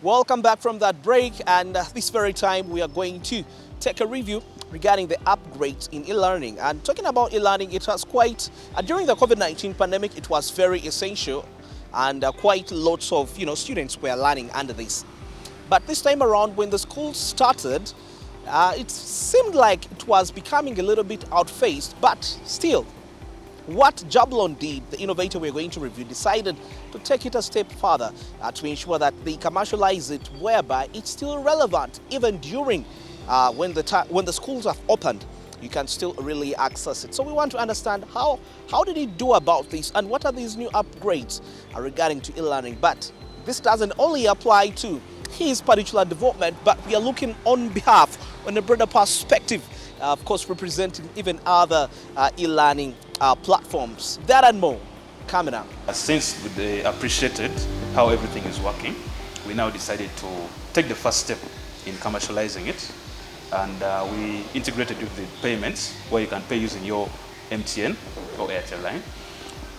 Welcome back from that break, and this very time we are going to take a review regarding the upgrades in e-learning. And talking about e-learning, it was quite during the COVID-19 pandemic, it was very essential, and quite lots of students were learning under this. But this time around, when the school started, it seemed like it was becoming a little bit outphased, but still. What Jablon did, the innovator we're going to review, decided to take it a step further to ensure that they commercialize it, whereby it's still relevant even during when the schools have opened. You can still really access it. So we want to understand how did he do about this, and what are these new upgrades regarding to e-learning. But this doesn't only apply to his particular development, but we are looking on behalf, on a broader perspective, of course representing even other e-learning platforms. That and more coming up. Since they appreciated how everything is working, we now decided to take the first step in commercializing it, and we integrated with the payments where you can pay using your MTN or Airtel line.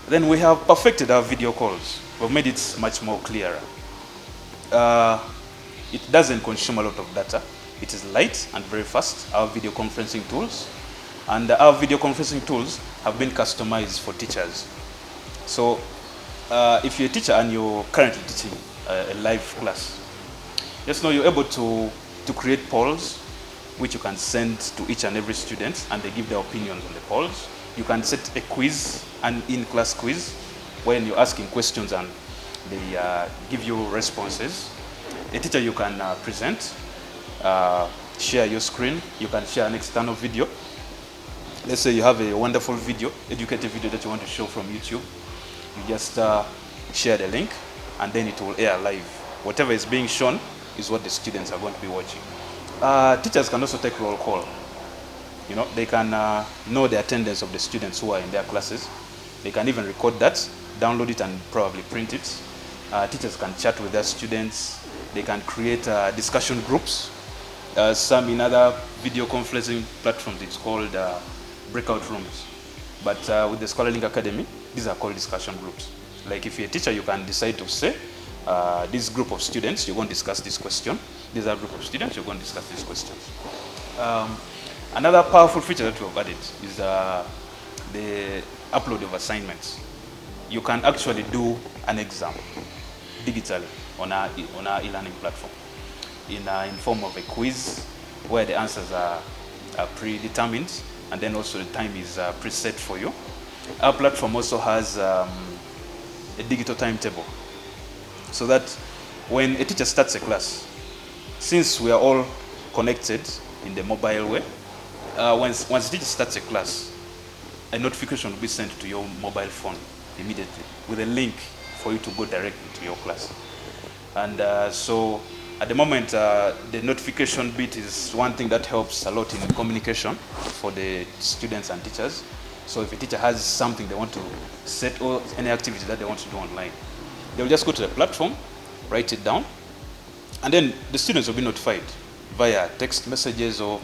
Then we have perfected our video calls. We've made it much more clearer. It doesn't consume a lot of data. It is light and very fast, our video conferencing tools. And our video conferencing tools have been customized for teachers. So if you're a teacher and you're currently teaching a live class, just know you're able to create polls which you can send to each and every student, and they give their opinions on the polls. You can set a quiz, an in-class quiz, when you're asking questions and they give you responses. A teacher, you can present, share your screen, you can share an external video. Let's say you have a wonderful video, educative video that you want to show from YouTube. You just share the link, and then it will air live. Whatever is being shown is what the students are going to be watching. Teachers can also take roll call. They can know the attendance of the students who are in their classes. They can even record that, download it, and probably print it. Teachers can chat with their students. They can create discussion groups. Some in other video conferencing platforms, it's called breakout rooms. But with the Scholar Link Academy, these are called discussion groups. Like if you're a teacher, you can decide to say, this group of students, you're going to discuss this question. This other group of students, you're going to discuss these questions. Another powerful feature that we've added is the upload of assignments. You can actually do an exam digitally on our e-learning platform in form of a quiz where the answers are predetermined, and then also the time is preset for you. Our platform also has a digital timetable, so that when a teacher starts a class, since we are all connected in the mobile way, once the teacher starts a class, a notification will be sent to your mobile phone immediately with a link for you to go directly to your class. And so at the moment, the notification bit is one thing that helps a lot in communication for the students and teachers. So if a teacher has something they want to set, or any activity that they want to do online, they'll just go to the platform, write it down, and then the students will be notified via text messages or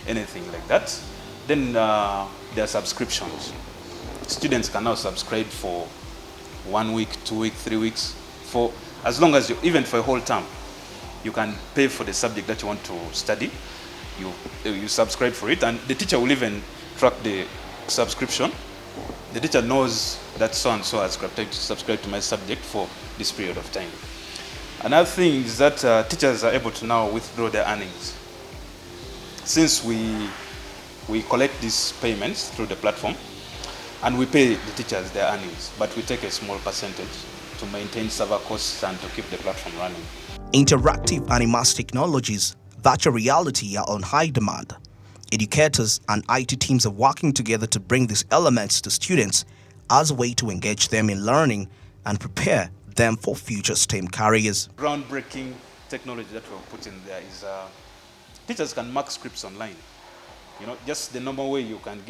anything like that. Then there are subscriptions. Students can now subscribe for 1 week, 2 weeks, 3 weeks, for as long as even for a whole term. You can pay for the subject that you want to study. You subscribe for it, and the teacher will even track the subscription. The teacher knows that so and so has subscribed to my subject for this period of time. Another thing is that teachers are able to now withdraw their earnings. Since we collect these payments through the platform, and we pay the teachers their earnings, but we take a small percentage to maintain server costs and to keep the platform running. Interactive and immersive technologies, virtual reality are on high demand. Educators and IT teams are working together to bring these elements to students as a way to engage them in learning and prepare them for future STEM careers. Groundbreaking technology that we've put in there is teachers can mark scripts online. Just the normal way you can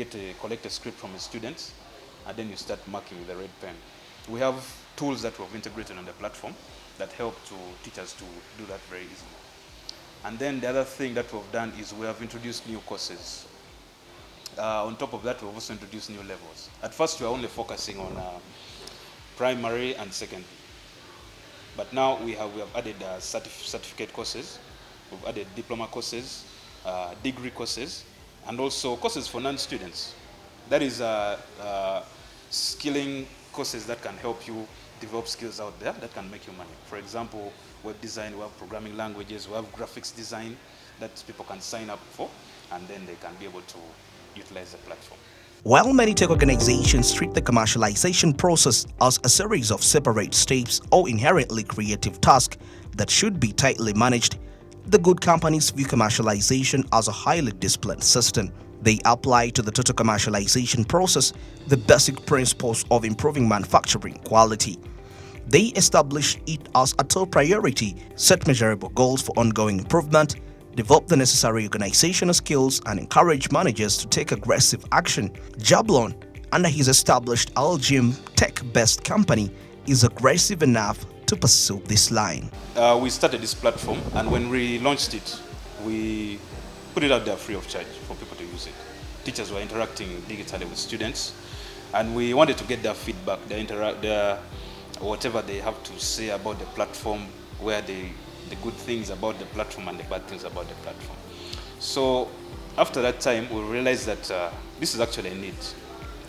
collect a script from a student, and then you start marking with a red pen. We have tools that we've integrated on the platform that help teachers to do that very easily. And then the other thing that we've done is we have introduced new courses. On top of that, we've also introduced new levels. At first, we were only focusing on primary and secondary. But now we have added certificate courses, we've added diploma courses, degree courses, and also courses for non-students. That is skilling courses that can help you develop skills out there that can make you money. For example, web design, we have programming languages, we have graphics design that people can sign up for, and then they can be able to utilize the platform. While many tech organizations treat the commercialization process as a series of separate steps or inherently creative tasks that should be tightly managed, the good companies view commercialization as a highly disciplined system. They apply to the total commercialization process the basic principles of improving manufacturing quality. They establish it as a top priority, set measurable goals for ongoing improvement, develop the necessary organizational skills, and encourage managers to take aggressive action. Jablon, under his established Algium tech-based company, is aggressive enough to pursue this line. We started this platform, and when we launched it, we put it out there free of charge for people to use it. Teachers were interacting digitally with students, and we wanted to get their feedback, their whatever they have to say about the platform, where the good things about the platform and the bad things about the platform. So after that time, we realized that this is actually a need,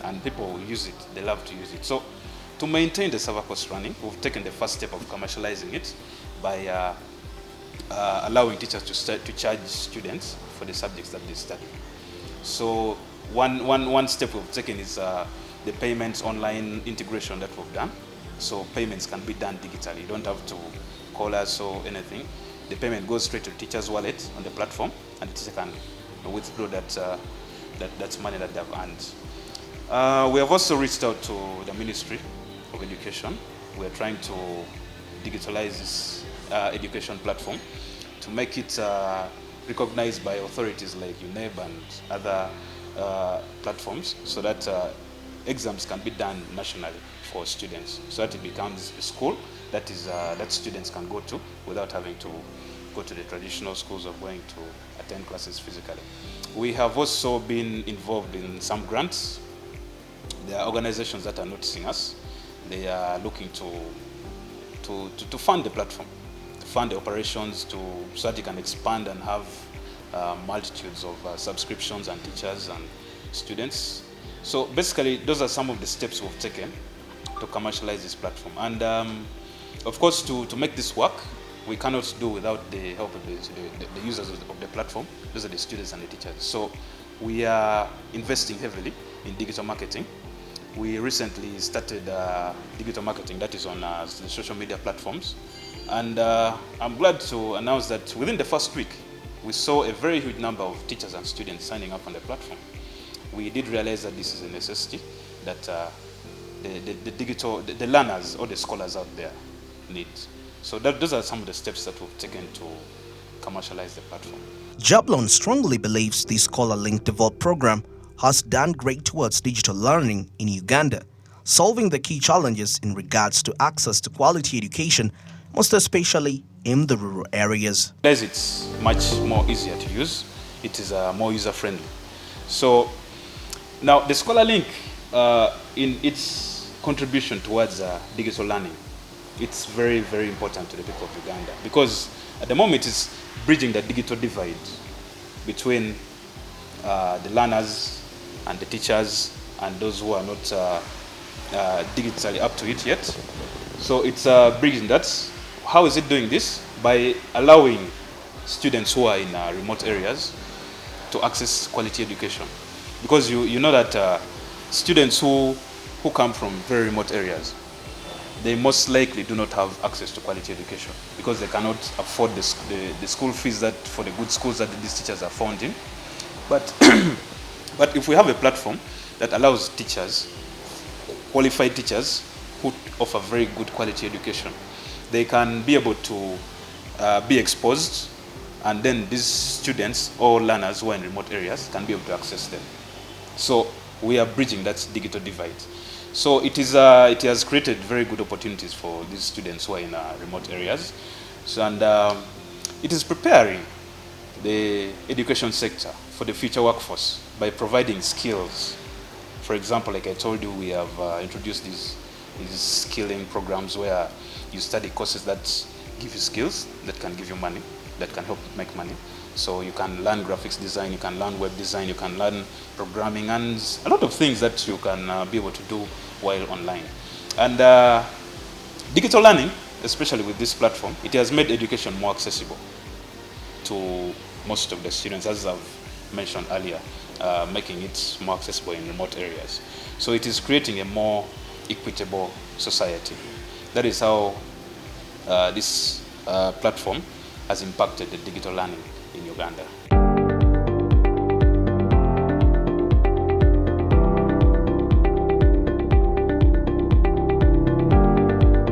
and people use it, they love to use it. So to maintain the server cost running, we've taken the first step of commercializing it by allowing teachers to charge students for the subjects that they study. So one step we've taken is the payments online integration that we've done. So payments can be done digitally. You don't have to call us or anything. The payment goes straight to the teacher's wallet on the platform, and the teacher can withdraw that money that they've earned. We have also reached out to the Ministry of Education. We are trying to digitalize this education platform to make it recognized by authorities like UNEB and other platforms, so that exams can be done nationally for students, so that it becomes a school that students can go to without having to go to the traditional schools of going to attend classes physically. We have also been involved in some grants. There are organizations that are noticing us. They are looking to fund the platform, to fund the operations, so that it can expand and have multitudes of subscriptions and teachers and students. So basically, those are some of the steps we've taken to commercialize this platform. And of course, to make this work, we cannot do without the help of the users of the platform. Those are the students and the teachers. So we are investing heavily in digital marketing. We recently started digital marketing that is on the social media platforms. And I'm glad to announce that within the first week, we saw a very huge number of teachers and students signing up on the platform. We did realize that this is a necessity that the learners or the scholars out there need. So those are some of the steps that we've taken to commercialize the platform. Jablon strongly believes the Scholar Link Develop program has done great towards digital learning in Uganda, solving the key challenges in regards to access to quality education, most especially in the rural areas. As it's much more easier to use, it is more user-friendly. So now the Scholar Link, in its contribution towards digital learning, it's very, very important to the people of Uganda, because at the moment it's bridging the digital divide between the learners and the teachers and those who are not digitally up to it yet. So it's bridging that. How is it doing this? By allowing students who are in remote areas to access quality education. Because you know that students who come from very remote areas, they most likely do not have access to quality education because they cannot afford the school fees that for the good schools that these teachers are found in. But but if we have a platform that allows teachers, qualified teachers who offer very good quality education, they can be able to be exposed, and then these students or learners who are in remote areas can be able to access them. So we are bridging that digital divide. So it has created very good opportunities for these students who are in remote areas. So, and it is preparing the education sector for the future workforce by providing skills. For example, like I told you, we have introduced these is skilling programs where you study courses that give you skills, that can give you money, that can help make money. So you can learn graphics design, you can learn web design, you can learn programming, and a lot of things that you can be able to do while online. And digital learning, especially with this platform, it has made education more accessible to most of the students, as I've mentioned earlier, making it more accessible in remote areas. So it is creating a more equitable society. That is how this platform has impacted the digital learning in Uganda.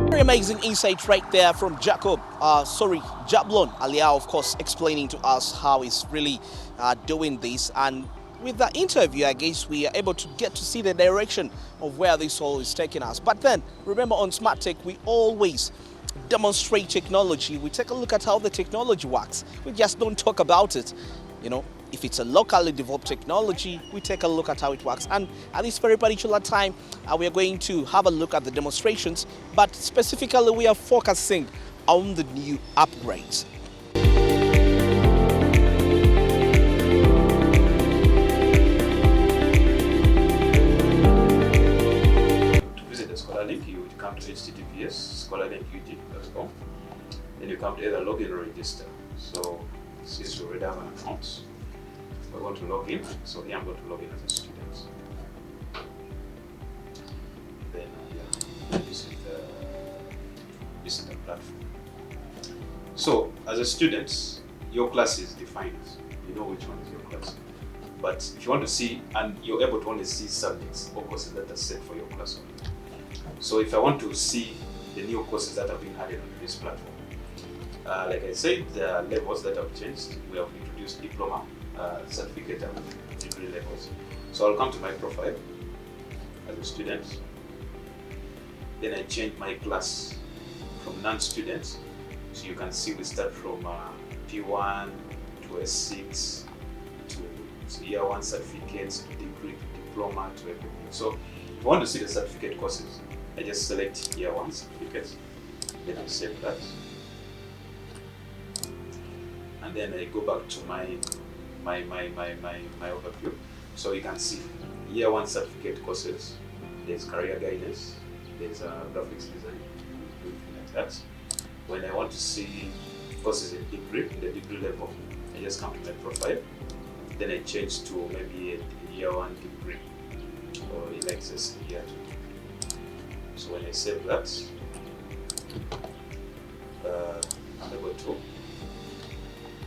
Very amazing insight right there from Jablon Aliao, of course, explaining to us how he's really doing this. And with the interview, I guess we are able to get to see the direction of where this all is taking us. But then, remember, on Smart Tech, we always demonstrate technology. We take a look at how the technology works. We just don't talk about it. You know, if it's a locally developed technology, we take a look at how it works. And at this very particular time, we are going to have a look at the demonstrations, but specifically we are focusing on the new upgrades. You would come to https://scholarlinkug.com. Then you come to either login or register. So since you already have an account, we want to log in. So here I'm going to log in as a student. Then this is the platform. So as a student, your class is defined. You know which one is your class. But if you want to see, and you're able to only see subjects or courses that are set for your class only. So if I want to see the new courses that have been added on this platform, like I said, there are levels that have changed. We have introduced diploma, certificate, and degree levels. So I'll come to my profile as a student. Then I change my class from non-student. So you can see we start from P1 to S6 to year 1 certificates, to degree, to diploma, to everything. So if I want to see the certificate courses, I just select year 1 certificates, then I save that. And then I go back to my overview. So you can see year 1 certificate courses, there's career guidance, there's graphics design, like that. When I want to see courses in the degree level, I just come to my profile, then I change to maybe a year 1 degree, or in excess year 2. So when I save that, I'm able to.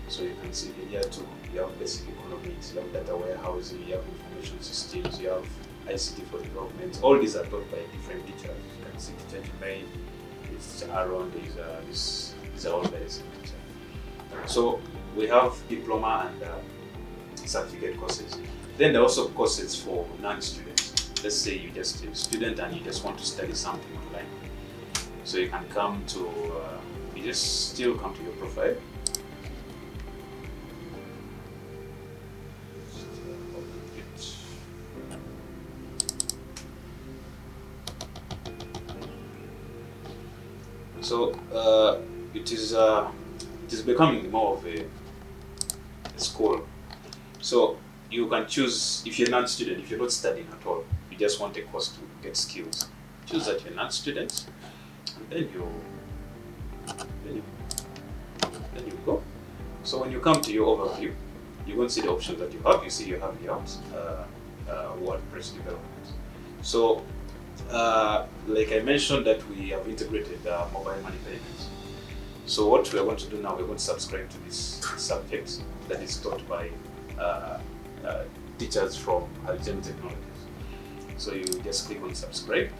So you can see in year 2, you have basic economics, you have data warehousing, you have information systems, you have ICT for development. All these are taught by different teachers. You can see teacher Jermaine, it's Aaron, these are all by the same teacher. So we have diploma and certificate courses. Then there are also courses for non-students. Let's say you're just a student and you just want to study something online. So you can come to, you just still come to your profile. So it is becoming more of a school. So you can choose, if you're a non-student, if you're not studying at all, you just want a course to get skills, choose that you're a non-student, and then you go. So when you come to your overview, you're going to see the options that you have. You see you have here WordPress development. So like I mentioned that we have integrated mobile money payments. So what we are going to do now, we're going to subscribe to this subject that is taught by teachers from Harijani Technologies. So you just click on subscribe,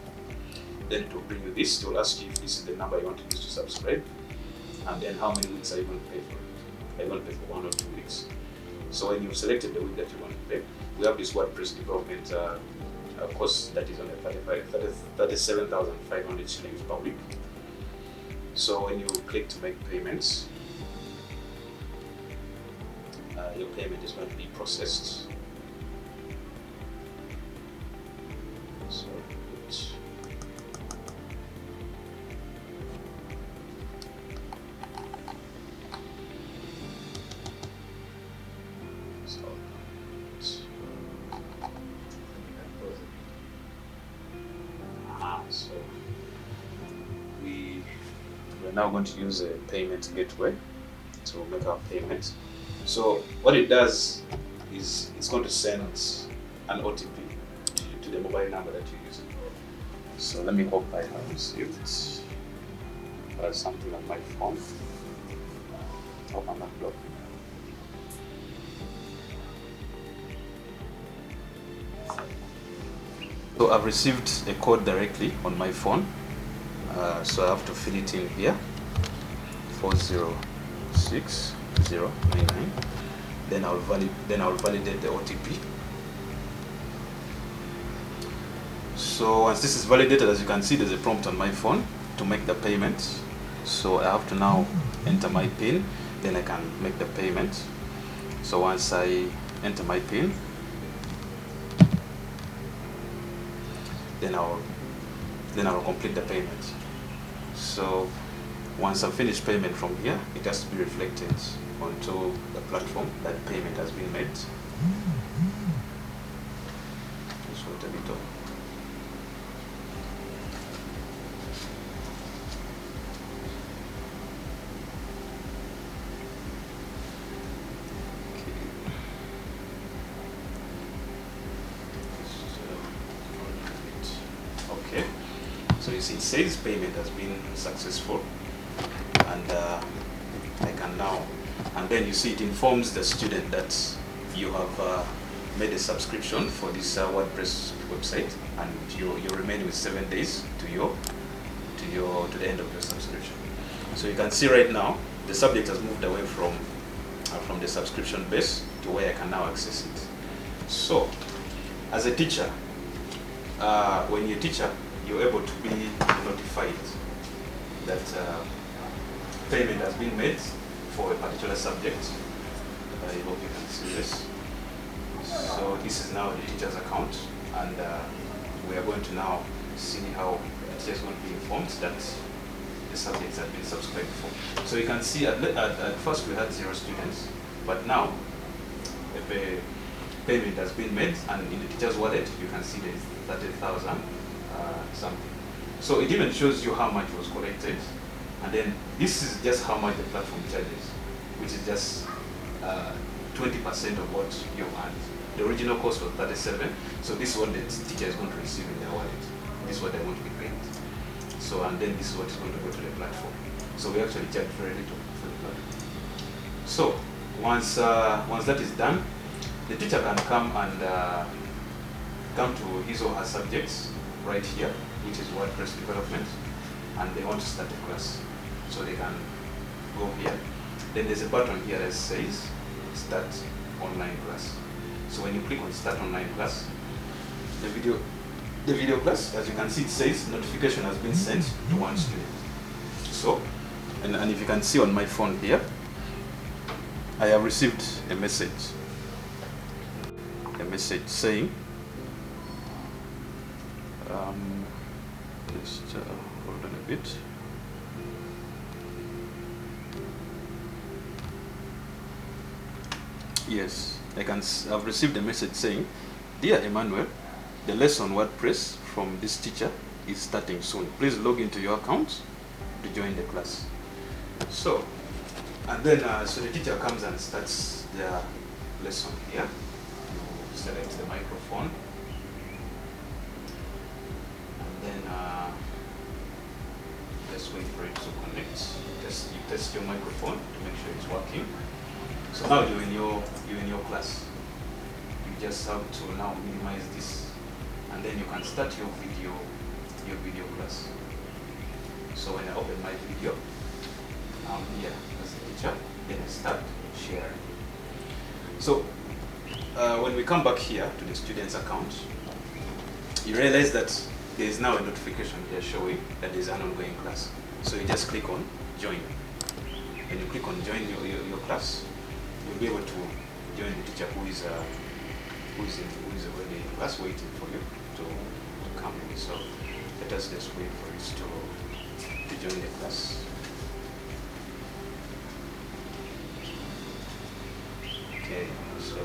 then it will bring you this. It will ask you if this is the number you want to use to subscribe, and then how many weeks are you going to pay for it. Are you going to pay for 1 or 2 weeks? So when you've selected the week that you want to pay, we have this WordPress development course that is only 37,500 shillings per week. So when you click to make payments, your payment is going to be processed. So we're now going to use a payment gateway to make our payment. So what it does is it's going to send an OTP to the mobile number that you're using. So let me hope I have received something on my phone. Open that door. So I've received a code directly on my phone. So I have to fill it in here. 406099. Then I'll validate the OTP. So once this is validated, as you can see, there's a prompt on my phone to make the payment. So I have to now enter my PIN, then I can make the payment. So once I enter my PIN, then I'll complete the payment. So once I've finished payment from here, it has to be reflected onto the platform that payment has been made. Just wait a little. Okay. So you see, it says payment has been successful, and I can now, and then you see it informs the student that you have made a subscription for this WordPress website, and you remain with 7 days to the end of your subscription. So you can see right now the subject has moved away from the subscription base to where I can now access it. So as a teacher, when you're a teacher, you're able to be notified that payment has been made for a particular subject. I hope you can see this. So this is now the teacher's account, and we are going to now see how the teacher is going to be informed that the subjects have been subscribed for. So you can see at first we had 0 students, but now the payment has been made, and in the teacher's wallet you can see there is 30,000 something. So it even shows you how much was collected, and then this is just how much the platform charges, which is just 20% of what you earned. The original cost was 37, so this is what the teacher is going to receive in their wallet. This is what they're going to be paid. So, and then this is what is going to go to the platform. So we actually charge very little for the platform. So once that is done, the teacher can come and come to his or her subjects right here, which is WordPress development, and they want to start a class. So they can go here. Then there's a button here that says Start Online Class. So when you click on Start Online Class, the video class, as you can see, it says notification has been sent to one student. So, and if you can see on my phone here, I have received a message saying, just hold on a bit. Yes, I've received a message saying, "Dear Emmanuel, the lesson WordPress from this teacher is starting soon. Please log into your account to join the class." So, and then so the teacher comes and starts their lesson here. You select the microphone, and then let's wait for it to connect. You test your microphone to make sure it's working. So now you're in your class. You just have to now minimize this, and then you can start your video class. So when I open my video, I'm here as a teacher, then I start sharing. So when we come back here to the student's account, you realize that there is now a notification here showing that there is an ongoing class. So you just click on join. When you click on join your class, you'll be able to join the teacher who is already in class waiting for you to come in. So let us just wait for it to join the class. Okay, so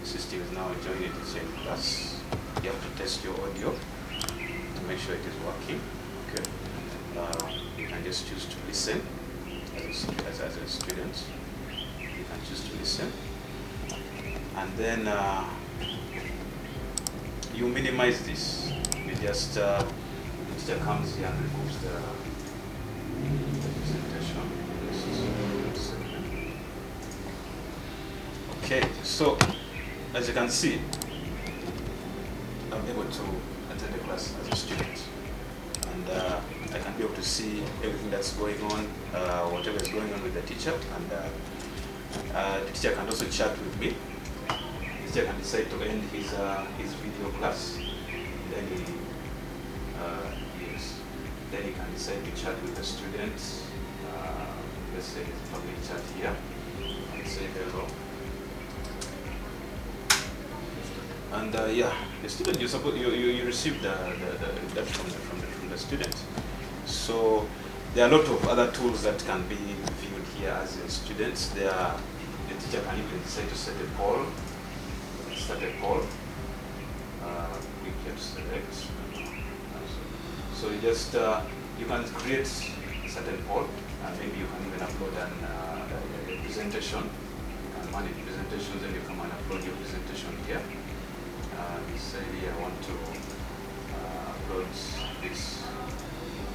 the system is now joining the same class. You have to test your audio to make sure it is working. Okay, You can just choose to listen as a student. You can choose to listen. And then you minimize this. You just, the teacher comes here and removes the presentation. Okay, so as you can see, I'm able to attend the class as a student. And I can be able to see everything that's going on, whatever is going on with the teacher. And the teacher can also chat with me. The teacher can decide to end his video class. Then then he can decide to chat with the students. Let's say it's public chat here. And say hello. And yeah, the student you receive that from the student. So there are a lot of other tools that can be viewed here as a student. The teacher can even decide to set a poll. Start a poll. We can select. So you just you can create a certain poll, and maybe you can even upload a presentation. You can manage presentations, and you come and upload your presentation here. You say I want to upload this.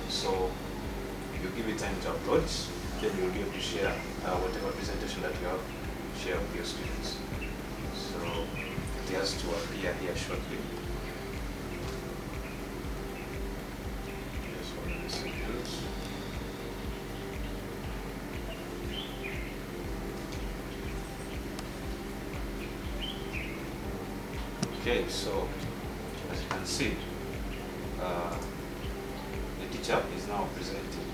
So you give it time to upload, then you'll be able to share whatever presentation that you have, share with your students. So it has to appear here shortly. Just 1 second. Okay, so as you can see, the teacher is now presenting.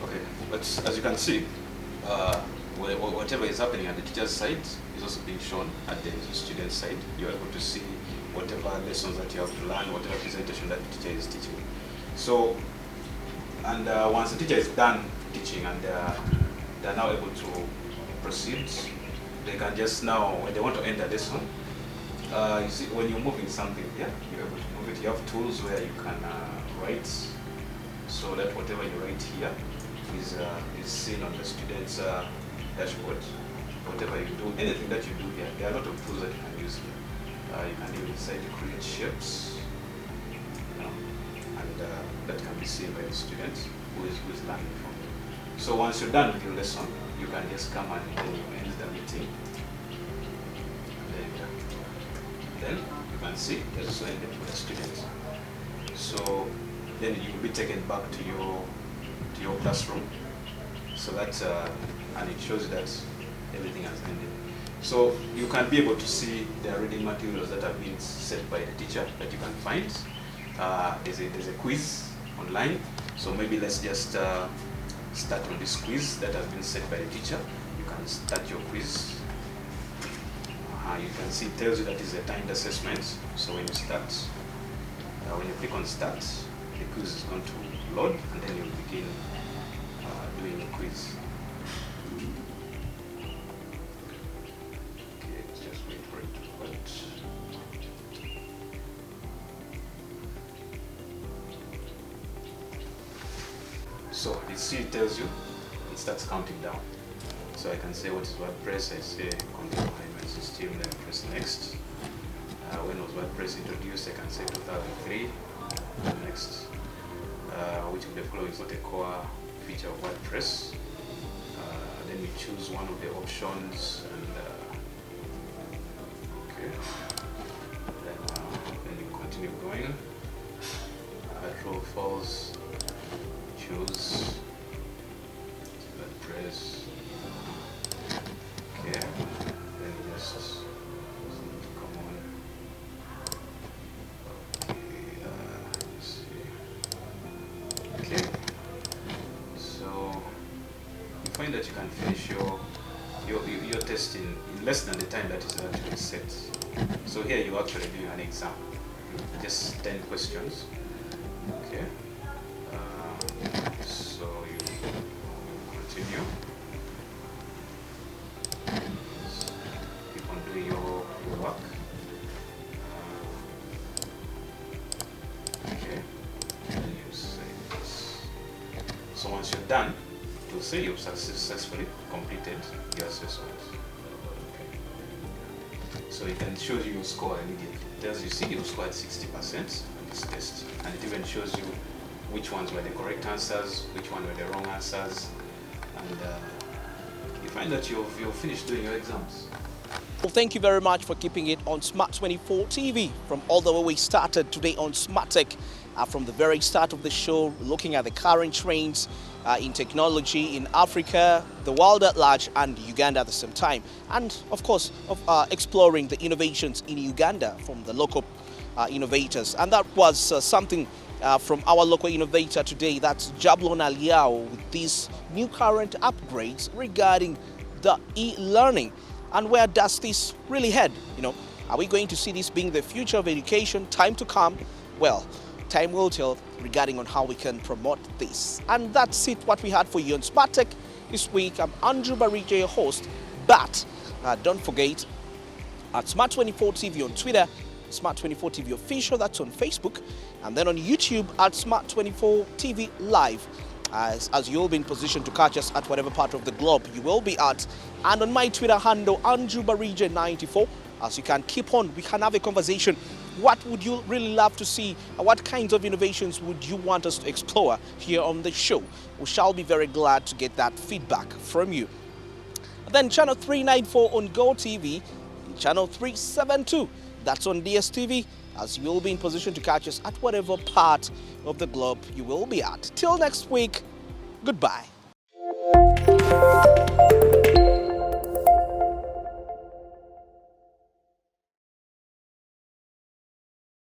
Okay, but as you can see, whatever is happening at the teacher's side is also being shown at the student's side. You are able to see whatever lessons that you have to learn, whatever presentation that the teacher is teaching. So, and once the teacher is done teaching and they're now able to proceed, they can just now, when they want to end the lesson, you see when you're moving something here, you're able to move it. You have tools where you can write, so that whatever you write here is seen on the student's dashboard. Whatever you do, anything that you do here, there are a lot of tools that you can use here. You can even decide to create shapes, and that can be seen by the student who is learning from you. So once you're done with your lesson, you can just come and then you end the meeting. And then you can see it's also ended with the student. So then you will be taken back to your classroom, so that and it shows that everything has ended. So you can be able to see the reading materials that have been set by the teacher that you can find. There's a quiz online, so maybe let's just start on this quiz that has been set by the teacher. You can start your quiz. You can see it tells you that it's a timed assessment. So when you start, when you click on start, the quiz is going to load, and then you'll begin doing the quiz. Okay, let's just wait for it to load. So you see it tells you, it starts counting down. So I can say what is WordPress, I say control management system, then press next. When was WordPress introduced, I can say 2003, next. Which of the following is not a core feature of WordPress. Then you choose one of the options, and okay. Then you continue going. True, false. Choose WordPress. Okay, then just come on. Okay, let's see. Okay, so you find that you can finish your test in less than the time that is actually set. So here you're actually doing an exam, just 10 questions. Okay. So you continue. So once you're done, it will say you've successfully completed your assessment. So it can show you your score immediately. It tells you, see, you scored 60% on this test. And it even shows you which ones were the correct answers, which ones were the wrong answers. And you find that you've finished doing your exams. Well, thank you very much for keeping it on Smart 24 TV. From all the way we started today on Smart Tech, from the very start of the show, looking at the current trends in technology in Africa, the world at large, and Uganda at the same time. And of course, exploring the innovations in Uganda from the local innovators. And that was something from our local innovator today, that's Jablon Aliao, with these new current upgrades regarding the e-learning. And where does this really head? You know, are we going to see this being the future of education? Time to come? Well, time will tell regarding on how we can promote this. And that's it, what we had for you on Smart Tech this week. I'm Andrew Barija, your host. But don't forget, at Smart 24 TV on Twitter, Smart 24 TV Official, that's on Facebook, and then on YouTube at Smart 24 TV Live. As you'll be in position to catch us at whatever part of the globe you will be at. And on my Twitter handle, Andrew Barija 94, as you can keep on, we can have a conversation. What would you really love to see? What kinds of innovations would you want us to explore here on the show? We shall be very glad to get that feedback from you. Then channel 394 on Go TV, channel 372, that's on DSTV, as you'll be in position to catch us at whatever part of the globe you will be at. Till next week, goodbye.